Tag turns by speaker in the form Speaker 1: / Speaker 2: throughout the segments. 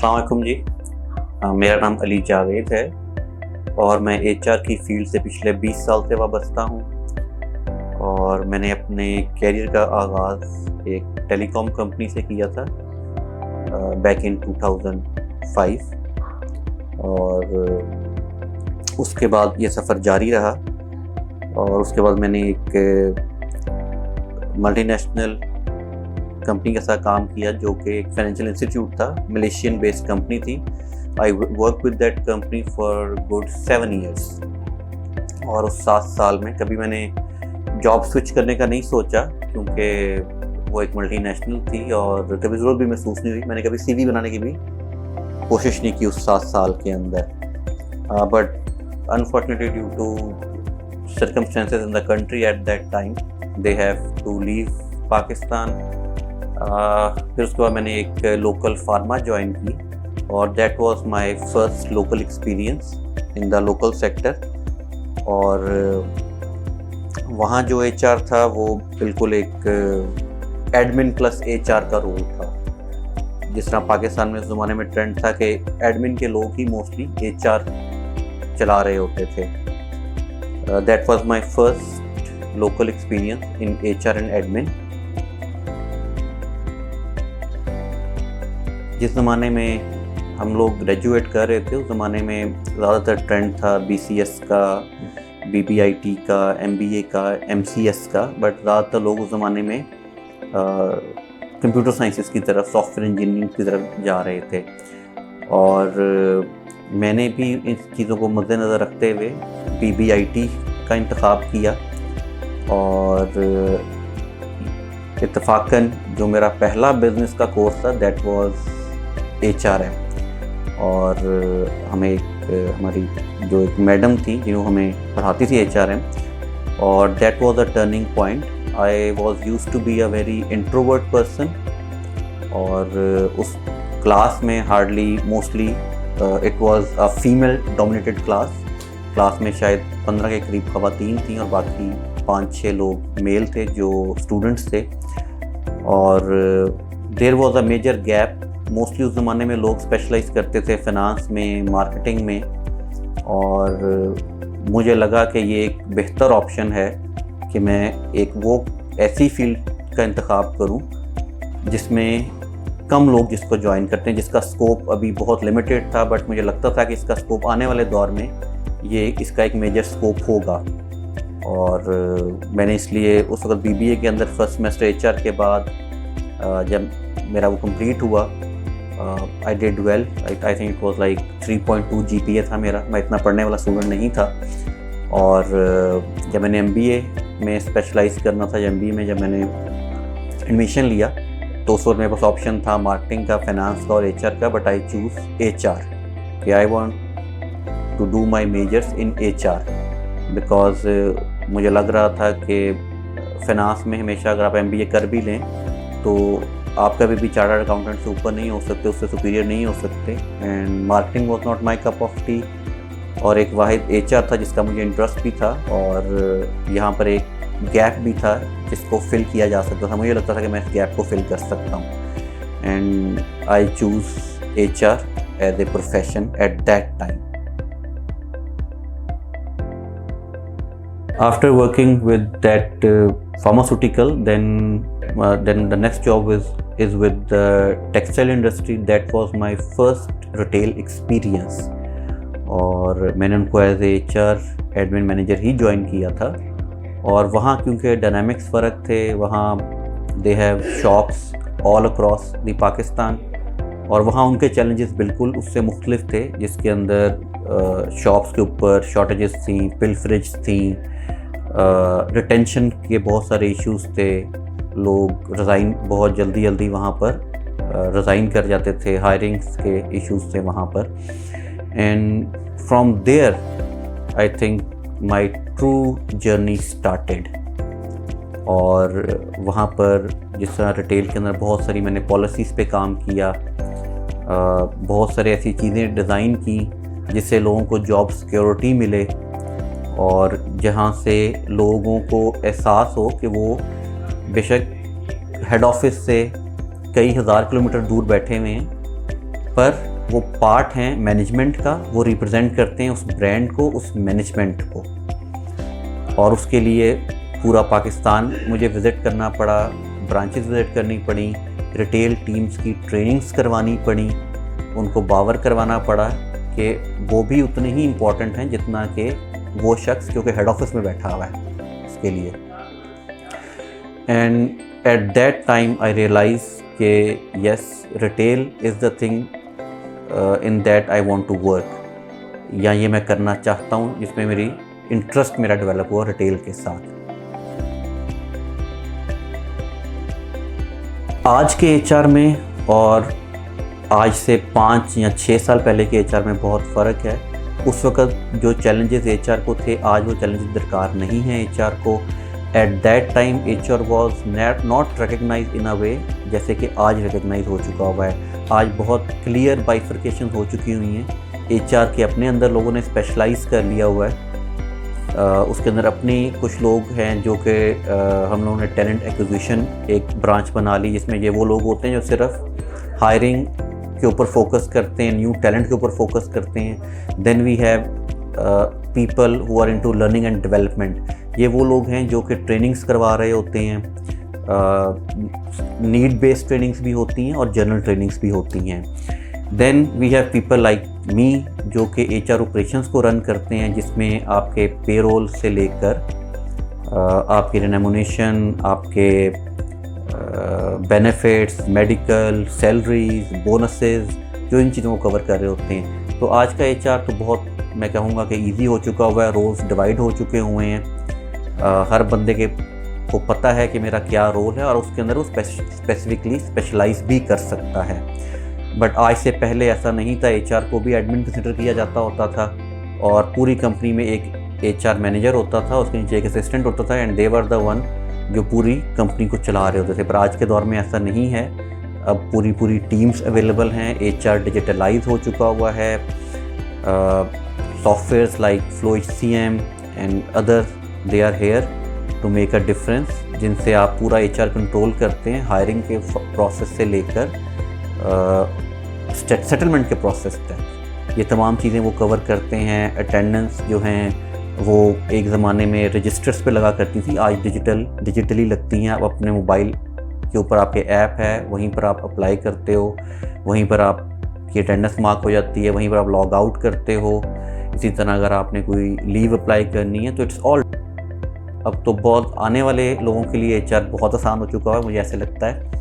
Speaker 1: अस्सलाम वालेकुम जी। मेरा नाम अली जावेद है और मैं एचआर की फील्ड से पिछले 20 साल से वाबस्ता हूँ। और मैंने अपने कैरियर का आगाज़ एक टेलीकॉम कंपनी से किया था बैक इन 2005 और उसके बाद ये सफ़र जारी रहा। और उसके बाद मैंने एक मल्टीनेशनल कंपनी के साथ काम किया जो कि एक फाइनेंशियल इंस्टीट्यूट था, मलेशियन बेस्ड कंपनी थी। I work with that company for good 7 years। और उस 7 साल में कभी मैंने जॉब स्विच करने का नहीं सोचा क्योंकि वो एक मल्टीनेशनल थी और कभी ज़रूरत भी महसूस नहीं हुई। मैंने कभी सीवी बनाने की भी कोशिश नहीं की उस 7 साल के अंदर। But unfortunately due to circumstances in the country at that time they have to leave Pakistan. फिर उसके बाद मैंने एक लोकल फार्मा ज्वाइन की और that was my first local experience in the local sector. और वहाँ जो एचआर था वो बिल्कुल एक एडमिन प्लस एचआर का रोल था। जिस तरह पाकिस्तान में उस ज़माने में ट्रेंड था कि एडमिन के लोग ही मोस्टली एचआर चला रहे होते थे। That was my first local experience in HR and admin। जिस ज़माने में हम लोग ग्रेजुएट कर रहे थे उस ज़माने में ज़्यादातर ट्रेंड था BCS का, BPIT का, MBA का, MCS का। बट ज़्यादातर लोग उस ज़माने में कंप्यूटर साइंसेस की तरफ, सॉफ्टवेयर इंजीनियरिंग की तरफ जा रहे थे। और मैंने भी इन चीज़ों को मद्देनज़र रखते हुए PBIT का इंतखाब किया। और इत्तफाकन जो मेरा पहला बिज़नेस का कोर्स था दैट वाज HRM। और हमें हमारी जो एक मैडम थी जिन्होंने हमें पढ़ाती थी HRM, और that was a turning point. I was used to be a very introvert person और उस क्लास में hardly mostly it was a female dominated class में शायद 15 के करीब ख़वातीन थी और बाकी 5-6 लोग मेल थे जो स्टूडेंट्स थे। और there was a major gap. Mostly उस ज़माने में लोग स्पेशलाइज करते थे फ़िनांस में, मार्केटिंग में। और मुझे लगा कि ये एक बेहतर ऑप्शन है कि मैं एक वो ऐसी फील्ड का इंतखाब करूं जिसमें कम लोग जिसको ज्वाइन करते हैं, जिसका स्कोप अभी बहुत लिमिटेड था। बट मुझे लगता था कि इसका स्कोप आने वाले दौर में इसका एक मेजर स्कोप होगा। और मैंने इसलिए उस वक्त BBA के अंदर फर्स्ट सेमेस्टर HR के बाद जब मेरा वो कंप्लीट हुआ I did well. I think it was like 3.2 GPA था मेरा। मैं इतना पढ़ने वाला स्टूडेंट नहीं था। और जब मैंने MBA में स्पेशलाइज करना था, MBA में जब मैंने एडमिशन लिया तो उस वक्त मेरे पास ऑप्शन था मार्केटिंग का, फाइनेंस का और HR का। बट आई चूज़ HR कि I want to do my majors in HR because मुझे लग रहा था कि फाइनेंस में हमेशा अगर आप MBA कर भी लें तो आप कभी भी चार्टर्ड अकाउंटेंट से ऊपर नहीं हो सकते, उससे सुपीरियर नहीं हो सकते। And marketing was not my cup of T. और एक वाहिद HR था जिसका मुझे इंटरेस्ट भी था और यहाँ पर एक गैप भी था जिसको फिल किया जा सकता था। मुझे लगता था कि मैं इस गैप को फिल कर सकता हूँ। And I choose HR as a profession at that time. After working with that pharmaceutical, then the next job is with the textile industry. That was my first retail experience। और मैंने उनको as a HR admin manager ही join किया था। और वहाँ क्योंकि dynamics फ़र्क थे, वहाँ they have shops all across the Pakistan और वहाँ उनके चैलेंजेस बिल्कुल उससे मुख्तलिफ थे, जिसके अंदर शॉप्स के ऊपर शॉर्टेजेस थी, पिलफरेज थी, रिटेंशन के बहुत सारे इश्यूज थे। लोग रिज़ाइन बहुत जल्दी वहाँ पर रिज़ाइन कर जाते थे, हायरिंग्स के इश्यूज थे वहाँ पर। And from there I think my true journey started. और वहाँ पर जिस तरह रिटेल के अंदर बहुत सारी मैंने पॉलिसीज़ पे काम किया, बहुत सारी ऐसी चीज़ें डिज़ाइन की जिससे लोगों को जॉब सिक्योरिटी मिले और जहाँ से लोगों को एहसास हो कि वो बेशक हेड ऑफिस से कई हज़ार किलोमीटर दूर बैठे हुए हैं पर वो पार्ट हैं मैनेजमेंट का, वो रिप्रेजेंट करते हैं उस ब्रांड को, उस मैनेजमेंट को। और उसके लिए पूरा पाकिस्तान मुझे विज़िट करना पड़ा, ब्रांचेस विज़िट करनी पड़ी, रिटेल टीम्स की ट्रेनिंग्स करवानी पड़ी, उनको बावर करवाना पड़ा कि वो भी उतने ही इम्पोर्टेंट हैं जितना कि वो शख्स जो कि हेड ऑफिस में बैठा हुआ है उसके लिए। And at that time I realise कि yes, retail is the thing in that I want to work, या ये मैं करना चाहता हूँ जिसमें मेरी इंटरेस्ट मेरा डेवलप हुआ रिटेल के साथ। आज के एचआर में और आज से 5 या 6 साल पहले के एचआर में बहुत फ़र्क है। उस वक़्त जो चैलेंजेस एचआर को थे, आज वो चैलेंजेस दरकार नहीं हैं एचआर को। At that time HR was not recognised in a way जैसे कि आज रिकग्नाइज हो चुका हुआ है। आज बहुत क्लियर बाइफर्केशन हो चुकी हुई हैं। एचआर के अपने अंदर लोगों ने स्पेशलाइज कर लिया हुआ है। उसके अंदर अपनी कुछ लोग हैं जो कि हम लोगों ने टैलेंट एक्विजिशन एक ब्रांच बना ली, जिसमें ये वो लोग होते हैं जो सिर्फ हायरिंग के ऊपर फोकस करते हैं, न्यू टैलेंट के ऊपर फोकस करते हैं। Then we have people who are into learning and development, ये वो लोग हैं जो कि ट्रेनिंग्स करवा रहे होते हैं। नीड बेस्ड ट्रेनिंग्स भी होती हैं और जनरल ट्रेनिंग्स भी होती हैं। Then we have people like me जो कि एचआर ऑपरेशंस को रन करते हैं, जिसमें आपके पेरोल से लेकर आपकी रेम्युनरेशन, आपके बेनिफिट्स, मेडिकल, सैलरीज, बोनसेस, जो इन चीज़ों को कवर कर रहे होते हैं। तो आज का एचआर तो बहुत, मैं कहूँगा कि इजी हो चुका हुआ है, रोल्स डिवाइड हो चुके हुए हैं। हर बंदे को पता है कि मेरा क्या रोल है और उसके अंदर वो स्पेसिफिकली स्पेशलाइज भी कर सकता है। बट आज से पहले ऐसा नहीं था। एचआर को भी एडमिन कंसिडर किया जाता होता था और पूरी कंपनी में एक एचआर मैनेजर होता था, उसके नीचे एक असिस्टेंट होता था, and they were the one जो पूरी कंपनी को चला रहे होते थे। पर आज के दौर में ऐसा नहीं है। अब पूरी टीम्स अवेलेबल हैं, एचआर डिजिटलाइज हो चुका हुआ है। Softwares like FlowHCM and other, they are here to make a difference, जिनसे आप पूरा एचआर कंट्रोल करते हैं, हायरिंग के प्रोसेस से लेकर सेटलमेंट के प्रोसेस तक। ये तमाम चीज़ें वो कवर करते हैं। अटेंडेंस जो हैं वो एक ज़माने में रजिस्टर्स पे लगा करती थी, आज डिजिटली लगती हैं। आप अपने मोबाइल के ऊपर आपके ऐप है, वहीं पर आप अप्लाई करते हो, वहीं पर आपकी अटेंडेंस मार्क हो जाती है, वहीं पर आप लॉग आउट करते हो। इसी तरह अगर आपने कोई लीव अप्लाई करनी है तो इट्स ऑल। अब तो बहुत आने वाले लोगों के लिए एचआर बहुत आसान हो चुका है, मुझे ऐसे लगता है,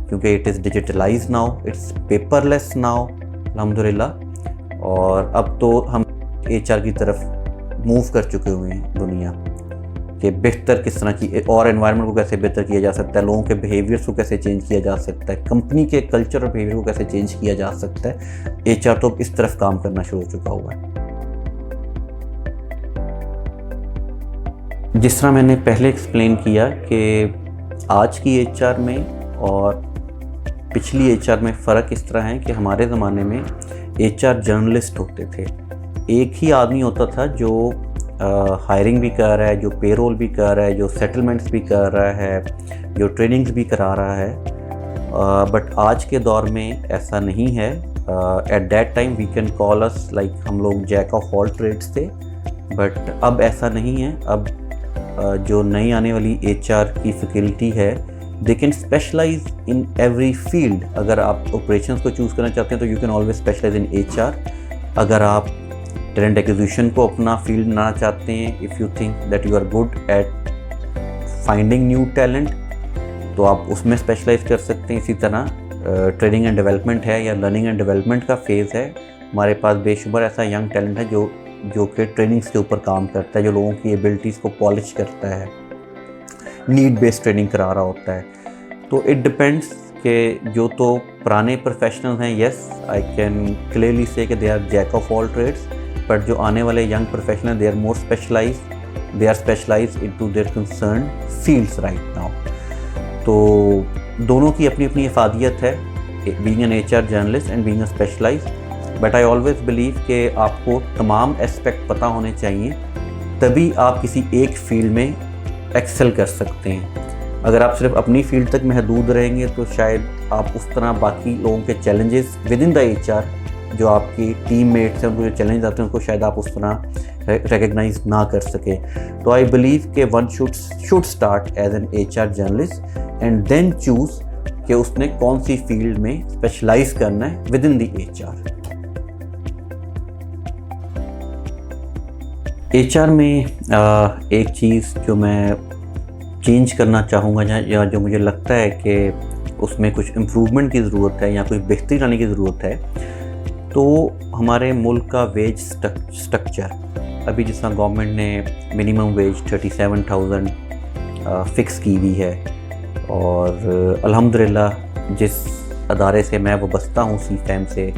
Speaker 1: क्योंकि it is digitalise now, it's paperless now अल्हम्दुलिल्लाह। और अब तो हम एचआर की तरफ मूव कर चुके हुए हैं दुनिया कि बेहतर किस तरह की और एनवायरनमेंट को कैसे बेहतर किया जा सकता है, लोगों के बिहेवियर्स को कैसे चेंज किया जा सकता है, कंपनी के कल्चर और बिहेवियर को कैसे चेंज किया जा सकता है। एचआर तो इस तरफ काम करना शुरू हो चुका हुआ है। जिस तरह मैंने पहले एक्सप्लेन किया कि आज की एचआर में और पिछली एचआर में फ़र्क इस तरह है कि हमारे ज़माने में एचआर जर्नलिस्ट होते थे। एक ही आदमी होता था जो हायरिंग भी कर रहा है, जो पेरोल भी कर रहा है, जो सेटलमेंट्स भी कर रहा है, जो ट्रेनिंग्स भी करा रहा है। बट आज के दौर में ऐसा नहीं है। At that time we can call us like हम लोग जैक ऑफ ऑल ट्रेड्स थे, बट अब ऐसा नहीं है। अब जो नई आने वाली एचआर की फैकल्टी है, they can specialise in every field. अगर आप ऑपरेशंस को चूज़ करना चाहते हैं तो you can always specialise in HR. अगर आप टैलेंट एक्विजिशन को अपना फील्ड बनाना चाहते हैं, if you think that you are good at finding new talent, तो आप उसमें स्पेशलाइज कर सकते हैं। इसी तरह ट्रेनिंग एंड डेवलपमेंट है या लर्निंग एंड डेवलपमेंट का फेज़ है। हमारे पास बेशुमार ऐसा यंग टैलेंट है जो कि ट्रेनिंग्स के ऊपर काम करता है, जो लोगों की एबिलिटीज़ को पॉलिश करता है, नीड बेस्ड ट्रेनिंग करा रहा होता है। तो इट डिपेंड्स कि जो तो पुराने प्रोफेशनल्स हैं, yes I can clearly say कि they are jack of all trades, but जो आने वाले young professional they are more specialise, they are specialise into their concern fields right now. तो दोनों की अपनी अपनी इफादियत है, being an HR generalist and being a specialise. But I always believe कि आपको तमाम एस्पेक्ट पता होने चाहिए, तभी आप किसी एक फील्ड में एक्सेल कर सकते हैं। अगर आप सिर्फ अपनी फील्ड तक महदूद रहेंगे तो शायद आप उस तरह बाकी लोगों के challenges with in the HR जो आपकी टीममेट्स हैं, उनको जो चैलेंज आते हैं उनको शायद आप उस तरह रिकग्नाइज ना कर सके। तो आई बिलीव कि one should start as an HR generalist and then choose कि उसने कौन सी फील्ड में स्पेशलाइज करना है within the HR। HR में एक चीज़ जो मैं चेंज करना चाहूँगा या जो मुझे लगता है कि उसमें कुछ इम्प्रूवमेंट की ज़रूरत है या कुछ बेहतरी लाने की ज़रूरत है, तो हमारे मुल्क का वेज स्ट्रक्चर अभी जिस तरह गवर्नमेंट ने मिनिमम वेज 37,000 फ़िक्स की हुई है, और अल्हम्दुलिल्लाह जिस अदारे से मैं वाबस्ता हूँ CFAM से,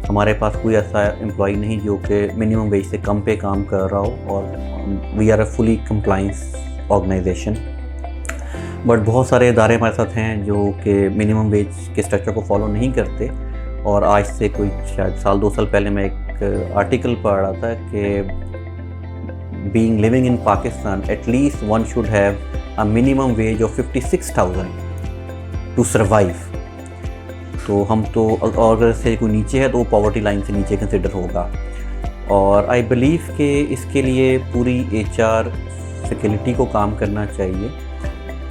Speaker 1: हमारे पास कोई ऐसा एम्प्लॉई नहीं जो कि मिनिमम वेज से कम पे काम कर रहा हो, और we are a fully compliance organisation. But बहुत सारे इदारे हमारे साथ हैं जो कि मिनिमम वेज के स्ट्रक्चर को फॉलो नहीं करते। और आज से कोई शायद साल 2 साल पहले मैं एक आर्टिकल पढ़ रहा था कि being living in Pakistan at least one should have a minimum wage of 56,000 to survive. तो हम तो, और अगर से कोई नीचे है तो वो पॉवर्टी लाइन से नीचे कंसिडर होगा। और आई बिलीव कि इसके लिए पूरी HR फैकल्टी को काम करना चाहिए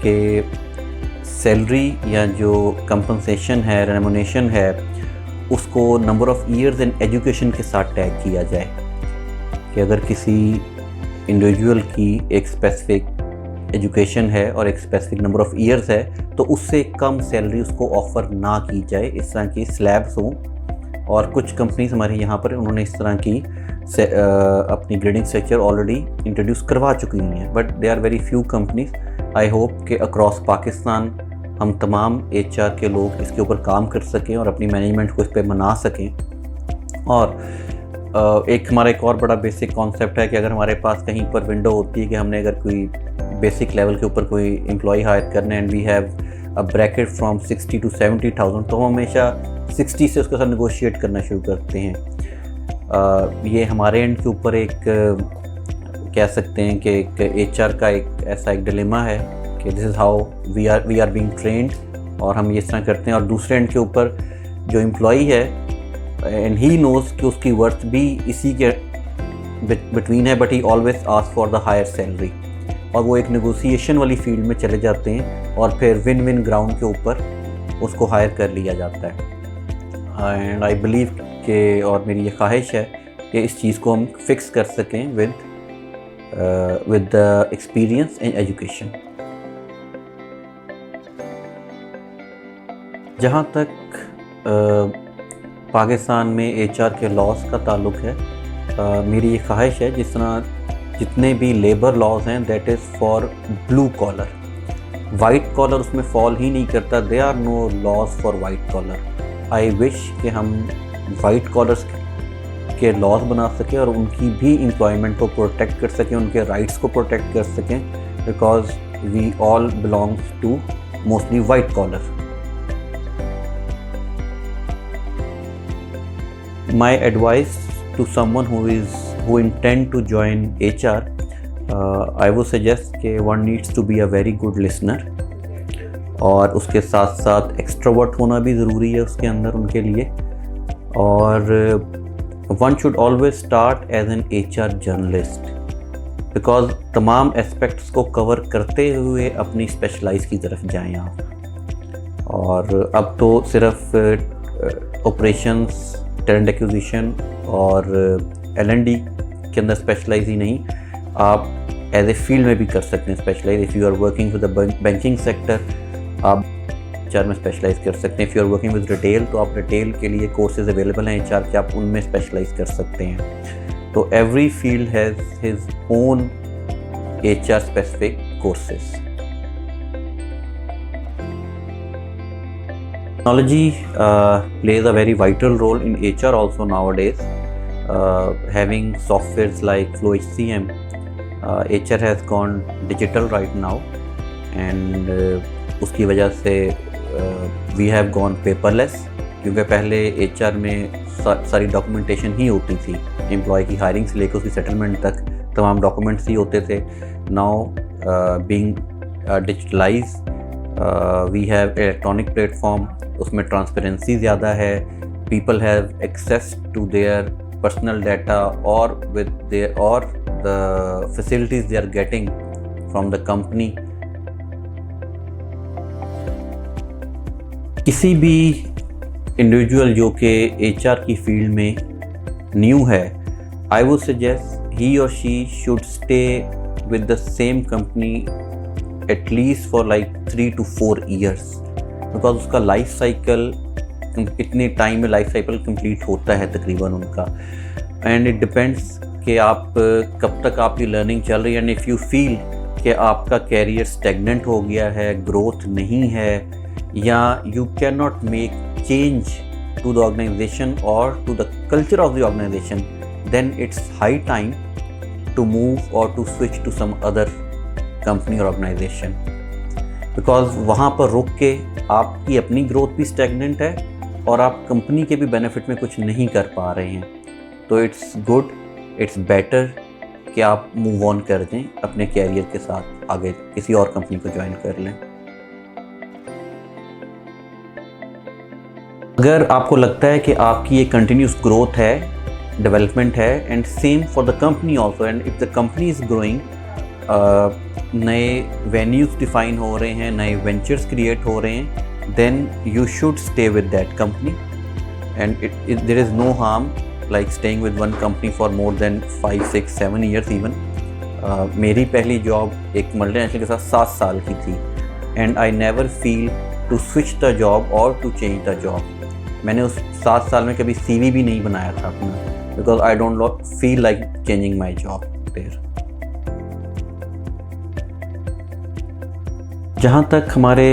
Speaker 1: कि सैलरी या जो कंपनसेशन है, रेमुनेशन है, उसको number of years in education के साथ टैग किया जाए कि अगर किसी इंडिविजुअल की एक स्पेसिफिक एजुकेशन है और एक स्पेसिफिक नंबर ऑफ़ ईयर्स है तो उससे कम सैलरी उसको ऑफ़र ना की जाए। इस तरह की स्लैब्स हों, और कुछ कंपनीज हमारे यहाँ पर उन्होंने इस तरह की अपनी ग्रेडिंग स्ट्रक्चर ऑलरेडी इंट्रोड्यूस करवा चुकी हैं, but they are very few companies. I hope कि अक्रॉस पाकिस्तान हम तमाम HR के लोग इसके ऊपर काम कर सकें और अपनी मैनेजमेंट को इस पर मना सकें। और एक हमारा एक और बड़ा बेसिक कॉन्सेप्ट है कि अगर हमारे पास कहीं पर विंडो होती है कि हमने अगर कोई बेसिक लेवल के ऊपर कोई एम्प्लॉय हायर करना है and we have a bracket from 60 to 70,000, तो हम हमेशा 60 से उसके साथ नेगोशिएट करना शुरू करते हैं। ये हमारे एंड के ऊपर एक कह सकते हैं कि एक HR का एक ऐसा एक डिलेमा है कि this is how we are being trained, और हम ये इस तरह करते हैं। और दूसरे एंड के ऊपर जो एम्प्लॉई है एंड ही नोज़ कि उसकी वर्थ भी इसी के बिटवीन है, but he always ask for the higher salary, और वो एक नेगोशिएशन वाली फील्ड में चले जाते हैं और फिर विन विन ग्राउंड के ऊपर उसको हायर कर लिया जाता है। एंड आई बिलीव कि, और मेरी ये ख्वाहिश है कि इस चीज़ को हम फिक्स कर सकें with the experience in education। जहाँ तक पाकिस्तान में HR के लॉस का ताल्लुक है, मेरी ये ख्वाहिश है जिस तरह जितने भी लेबर लॉज हैं that is for blue collar, white collar उसमें फॉल ही नहीं करता। There are no laws for white collar. I wish कि हम वाइट कॉलर्स के लॉज बना सकें और उनकी भी एम्प्लॉयमेंट को प्रोटेक्ट कर सकें, उनके राइट्स को प्रोटेक्ट कर सकें, because we all belongs to mostly white collar. My advice to someone who intend to join HR, I would suggest कि one needs to be a very good listener, और उसके साथ साथ एक्सट्रोवर्ट होना भी ज़रूरी है उसके अंदर उनके लिए। और one should always start as an HR journalist, because तमाम एस्पेक्ट्स को कवर करते हुए अपनी स्पेशलाइज की तरफ जाएं आप। और अब तो सिर्फ ऑपरेशंस, टैलेंट एक्विजिशन और L&D के अंदर स्पेशलाइज ही नहीं, आप एज ए फील्ड में भी कर सकते हैं specialise. If you are working with the banking sector, आप HR में स्पेशलाइज कर सकते हैं। If you are working with retail, तो आप रिटेल के लिए कोर्सेज अवेलेबल हैं HR के, आप उनमें स्पेशलाइज कर सकते हैं। तो every field has his own HR specific courses. Technology plays a very vital role in HR also nowadays. Having softwares like FlowHCM, HR has gone digital right now, and उसकी वजह से we have gone paperless, क्योंकि पहले HR में सारी documentation ही होती थी, employ की हायरिंग से लेकर उसकी सेटलमेंट तक तमाम डॉक्यूमेंट्स ही होते थे। Now being digitalise, we have electronic platform, उसमें ट्रांसपेरेंसी ज़्यादा है, people have access to their personal data or with their or the facilities they are getting from the company. किसी भी इंडिविजुअल जो कि HR की फील्ड में न्यू है, I would suggest he or she should stay with the same company at least for like 3 to 4 years, because उसका life cycle इतने time में लाइफ साइकिल कंप्लीट होता है तकरीबन उनका, एंड इट डिपेंड्स कि आप कब तक आपकी लर्निंग चल रही है। एंड इफ़ यू फील कि आपका कैरियर स्टेगनेंट हो गया है, ग्रोथ नहीं है, या you can not make change to the organisation और to the culture of the organisation, then it's high time to move और to switch to some other company और ऑर्गेनाइजेशन, बिकॉज वहाँ पर रुक के आपकी अपनी ग्रोथ भी स्टेगनेंट है और आप कंपनी के भी बेनिफिट में कुछ नहीं कर पा रहे हैं। तो इट्स गुड, इट्स बेटर कि आप मूव ऑन कर दें अपने कैरियर के साथ, आगे किसी और कंपनी को ज्वाइन कर लें। अगर आपको लगता है कि आपकी एक कंटिन्यूस ग्रोथ है, डेवलपमेंट है, and same for the company also, and if the company is growing, नए वेन्यूज़ डिफाइन हो रहे हैं, नए वेंचर्स क्रिएट हो रहे हैं, then you should stay with that company, and there is no harm like staying with one company for more than 5, 6, 7 years even. मेरी पहली जॉब एक मल्टीनेशनल के साथ 7 साल की थी, and I never feel to switch the job or to change the job. मैंने उस 7 साल में कभी CV भी नहीं बनाया था अपना, because I don't feel like changing my job there. जहाँ तक हमारे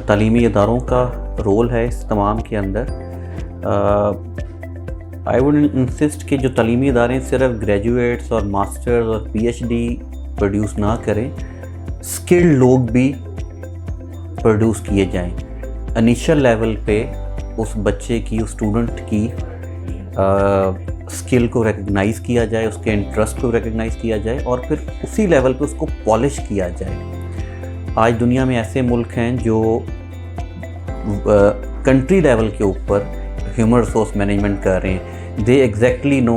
Speaker 1: तालीमी इदारों का रोल है इस तमाम के अंदर, आई वुड इंसिस्ट कि जो तालीमी इदारे सिर्फ ग्रेजुएट्स और मास्टर्स और PhD प्रोड्यूस ना करें, स्किल्ड लोग भी प्रोड्यूस किए जाएं। इनिशियल लेवल पे उस बच्चे की, उस स्टूडेंट की स्किल को रिकग्नाइज़ किया जाए, उसके इंटरेस्ट को रिकग्नाइज़ किया जाए, और फिर उसी लेवल पे उसको पॉलिश किया जाए। आज दुनिया में ऐसे मुल्क हैं जो कंट्री लेवल के ऊपर ह्यूमन रिसोर्स मैनेजमेंट कर रहे हैं। दे एग्जैक्टली नो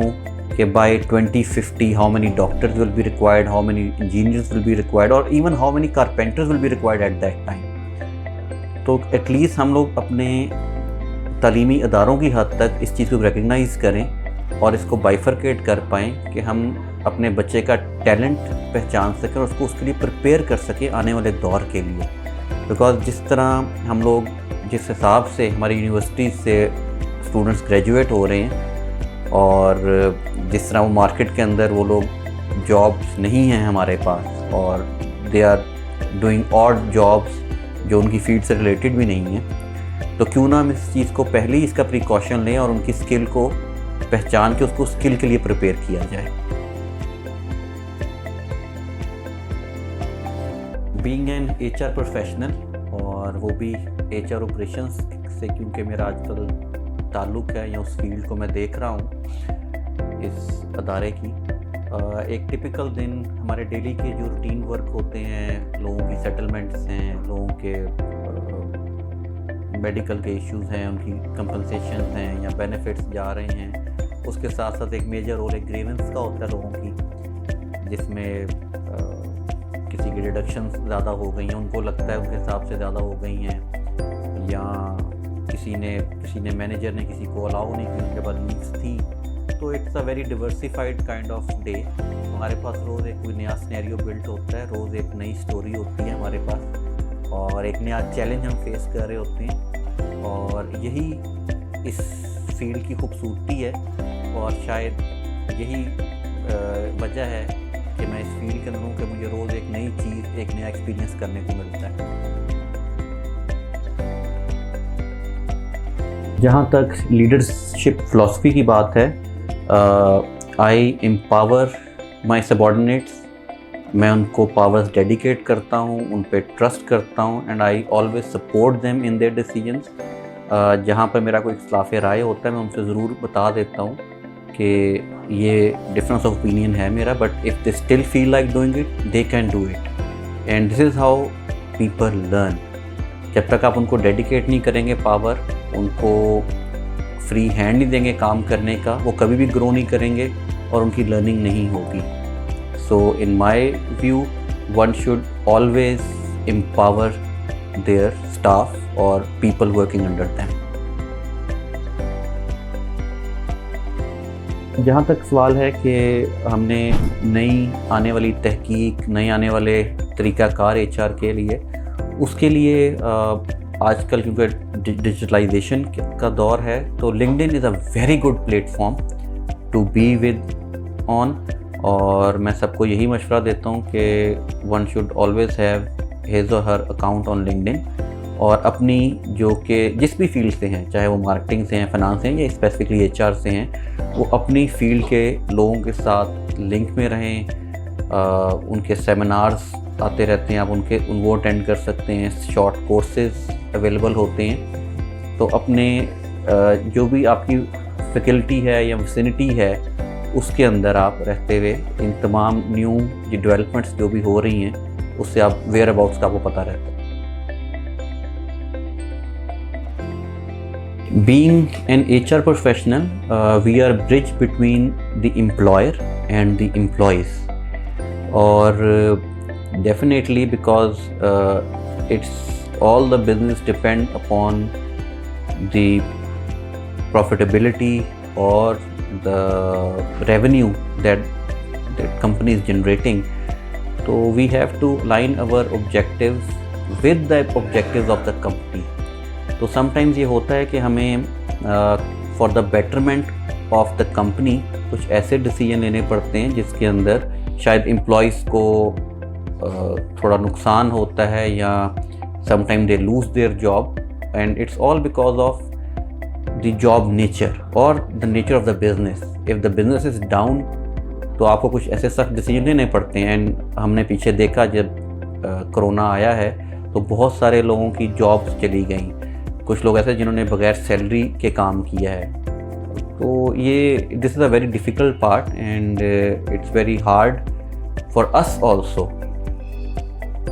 Speaker 1: कि by 2050 how many doctors will be required, how many engineers will be required, और even how many carpenters will be required at that time. तो at least हम लोग अपने तालीमी इदारों की हद तक इस चीज़ को रिकग्नाइज़ करें और इसको बाइफरकेट कर पाएँ कि हम अपने बच्चे का टैलेंट पहचान सकें और उसको उसके लिए प्रिपेयर कर सकें आने वाले दौर के लिए। बिकॉज जिस तरह हम लोग, जिस हिसाब से हमारी यूनिवर्सिटीज़ से स्टूडेंट्स ग्रेजुएट हो रहे हैं और जिस तरह वो मार्केट के अंदर वो लोग जॉब्स नहीं हैं हमारे पास, और they are doing odd jobs जो उनकी फील्ड से रिलेटेड भी नहीं हैं, तो क्यों ना हम इस चीज़ को पहले ही इसका प्रिकॉशन लें और उनकी स्किल को पहचान के उसको स्किल के लिए प्रिपेयर किया जाए। बीइंग एन HR प्रोफेशनल, और वो भी HR ऑपरेशंस से, क्योंकि मेरा आजकल ताल्लुक़ है या उस फील्ड को मैं देख रहा हूँ इस अदारे की, एक टिपिकल दिन हमारे डेली के जो रूटीन वर्क होते हैं, लोगों की सेटलमेंट्स हैं, लोगों के मेडिकल के इश्यूज़ हैं, उनकी कंपनसेशन हैं या बेनिफिट्स जा रहे हैं, उसके साथ साथ एक मेजर रोल एक ग्रीवेंस का होता है लोगों की, जिसमें किसी की डिडक्शंस ज़्यादा हो गई हैं, उनको लगता है उनके हिसाब से ज़्यादा हो गई हैं, या किसी ने मैनेजर ने किसी को अलाउ नहीं किया, उनके पास लीव्स थी। तो it's a very diversified kind of day. हमारे पास रोज़ एक कोई नया सिनेरियो बिल्ट होता है, रोज़ एक नई स्टोरी होती है हमारे पास, और एक नया चैलेंज हम फेस कर रहे होते हैं, और यही इस फील्ड की खूबसूरती है, और शायद यही वजह है कि मैं इस फील्ड के अंदर हूँ कि मुझे रोज़ एक नई चीज़, एक नया एक्सपीरियंस करने को मिलता है। जहाँ तक लीडरशिप फ़िलासफ़ी की बात है, आई एम्पावर माई सबॉर्डिनेट्स, मैं उनको पावर्स डेडिकेट करता हूँ, उन पे ट्रस्ट करता हूँ, and I always support them in their decisions. जहाँ पर मेरा कोई इख्तिलाफ़ राय होता है मैं उनसे ज़रूर बता देता हूँ कि ये डिफरेंस ऑफ ओपिनियन है मेरा, but if they still feel like doing it they can do it, and this is how people learn. जब तक आप उनको डेडिकेट नहीं करेंगे पावर, उनको फ्री हैंड नहीं देंगे काम करने का, वो कभी भी ग्रो नहीं करेंगे और उनकी लर्निंग नहीं होगी। So in my view one should always empower their staff और पीपल वर्किंग अंडर दैम। जहाँ तक सवाल है कि हमने नई आने वाली तहकीक, नए आने वाले तरीक़ाकार HR के लिए, उसके लिए आजकल क्योंकि डिजिटलाइजेशन का दौर है तो LinkedIn is a very good platform to be with on. और मैं सबको यही मशवरा देता हूँ कि one should always have his और हर अकाउंट ऑन लिंक्डइन, और अपनी जो कि जिस भी फील्ड से हैं, चाहे वो मार्केटिंग से हैं, फाइनेंस से हैं या स्पेसिफिकली HR से हैं, वो अपनी फील्ड के लोगों के साथ लिंक में रहें। उनके सेमिनार्स आते रहते हैं, आप वो अटेंड कर सकते हैं, शॉर्ट कोर्सेज अवेलेबल होते हैं। तो अपने जो भी आपकी फैकल्टी है या विसिनिटी है उसके अंदर आप रहते हुए इन तमाम न्यू डेवलपमेंट्स जो भी हो रही हैं उससे आप वेयर अबाउट्स का आपको पता रहता है। Being an HR professional, we are a bridge between the employer and the employees, or definitely because it's all the business depend upon the profitability or the revenue that company is generating. So we have to align our objectives with the objectives of the company. तो sometimes ये होता है कि हमें for the betterment of the company कुछ ऐसे decision लेने पड़ते हैं जिसके अंदर शायद एम्प्लॉयज़ को थोड़ा नुकसान होता है या sometime they lose their job, and it's all because of the job nature और the nature of the business. If the business is down तो आपको कुछ ऐसे सख्त डिसीजन लेने पड़ते हैं। एंड हमने पीछे देखा जब कोरोना आया है तो बहुत सारे लोगों की जॉब्स चली गई, कुछ लोग ऐसे जिन्होंने बगैर सैलरी के काम किया है। तो ये this is a very difficult part and it's very hard for us also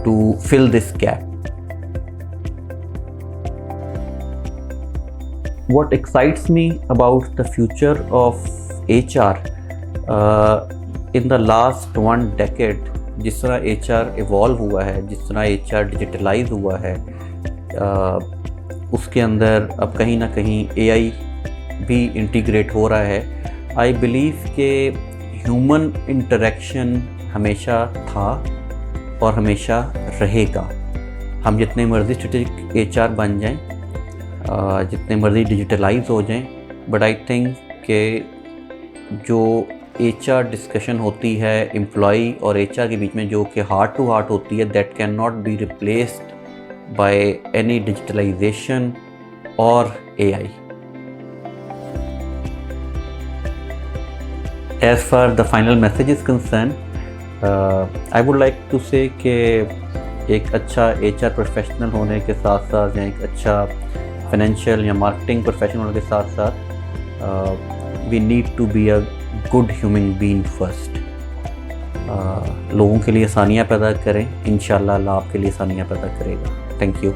Speaker 1: to fill this gap. What excites me about the future of HR in the last one decade, जिस तरह HR evolve हुआ है, जिस तरह HR digitalise हुआ है, उसके अंदर अब कहीं ना कहीं AI भी इंटीग्रेट हो रहा है। आई बिलीव कि ह्यूमन इंटरेक्शन हमेशा था और हमेशा रहेगा। हम जितने मर्ज़ी स्ट्रेटेजिक HR बन जाएं, जितने मर्ज़ी डिजिटलाइज हो जाएं, बट आई थिंक कि जो HR डिस्कशन होती है एम्प्लॉई और HR के बीच में, जो कि हार्ट टू हार्ट होती है, that can not be replaced by any digitalization or AI. As far the final message is concerned, I would like to say कि एक अच्छा HR प्रोफेशनल होने के साथ साथ या एक अच्छा फाइनेंशियल या मार्केटिंग प्रोफेशनल होने के साथ साथ we need to be a good human being first. लोगों के लिए आसानियाँ पैदा करें, इंशाल्लाह अल्लाह आपके लिए आसानियाँ पैदा करेगा। Thank you.